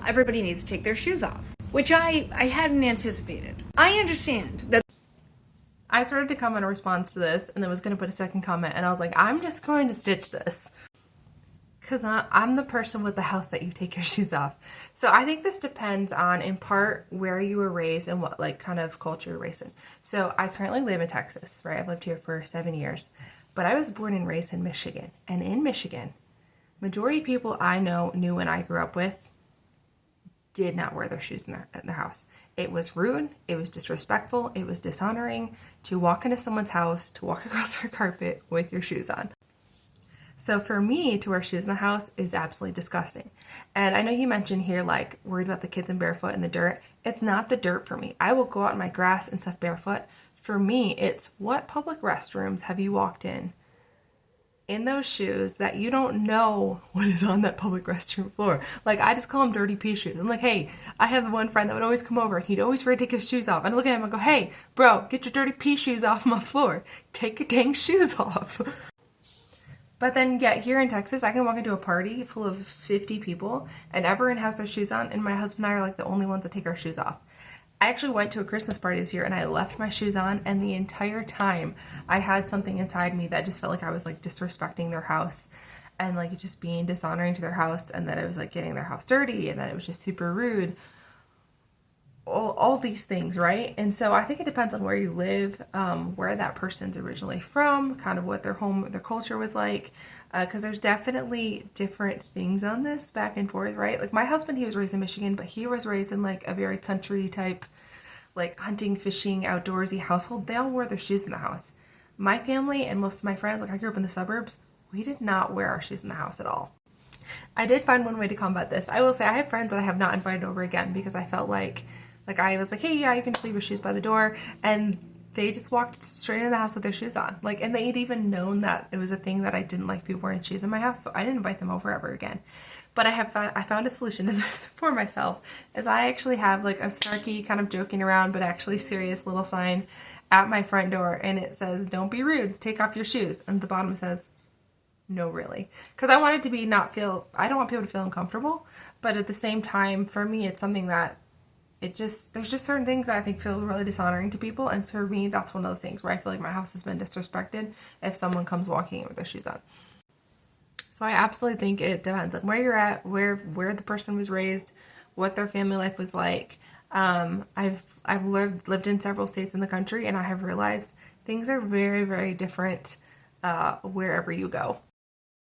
everybody needs to take their shoes off, which I hadn't anticipated. I understand that. I started to comment in response to this and then was going to put a second comment, and I was like, I'm just going to stitch this. Because I'm the person with the house that you take your shoes off. So I think this depends on, in part, where you were raised and what like kind of culture you're raised in. So I currently live in Texas, right? I've lived here for 7 years. But I was born and raised in Michigan. And in Michigan, majority of people I knew when I grew up with did not wear their shoes in their house. It was rude, it was disrespectful, it was dishonoring to walk into someone's house, to walk across their carpet with your shoes on. So for me, to wear shoes in the house is absolutely disgusting. And I know you mentioned here, like, worried about the kids in barefoot in the dirt. It's not the dirt for me. I will go out in my grass and stuff barefoot. For me, it's what public restrooms have you walked in those shoes that you don't know what is on that public restroom floor. Like, I just call them dirty pee shoes. I'm like, hey, I have one friend that would always come over and he'd always forget to take his shoes off. And I look at him and go, hey, bro, get your dirty pee shoes off my floor. Take your dang shoes off. But then, yeah, here in Texas, I can walk into a party full of 50 people and everyone has their shoes on, and my husband and I are like the only ones that take our shoes off. I actually went to a Christmas party this year and I left my shoes on, and the entire time I had something inside me that just felt like I was like disrespecting their house and like just being dishonoring to their house, and that it was like getting their house dirty, and that it was just super rude. All these things, right? And so I think it depends on where you live, where that person's originally from, kind of what their culture was like, because there's definitely different things on this back and forth, right? Like my husband, he was raised in Michigan, but he was raised in like a very country type, like hunting, fishing, outdoorsy household. They all wore their shoes in the house. My family and most of my friends, like I grew up in the suburbs, we did not wear our shoes in the house at all. I did find one way to combat this. I will say I have friends that I have not invited over again because I felt like I was like, hey, yeah, you can just leave your shoes by the door, and they just walked straight into the house with their shoes on. Like, and they had even known that it was a thing that I didn't like people wearing shoes in my house, so I didn't invite them over ever again. But I found a solution to this for myself, is I actually have like a snarky kind of joking around but actually serious little sign at my front door, and it says, don't be rude, take off your shoes, and the bottom says, no, really. Because I want it to be I don't want people to feel uncomfortable, but at the same time, for me, it's something that there's just certain things that I think feel really dishonoring to people, and to me, that's one of those things where I feel like my house has been disrespected if someone comes walking in with their shoes on. So I absolutely think it depends on where you're at, where the person was raised, what their family life was like. I've lived in several states in the country, and I have realized things are very, very different wherever you go.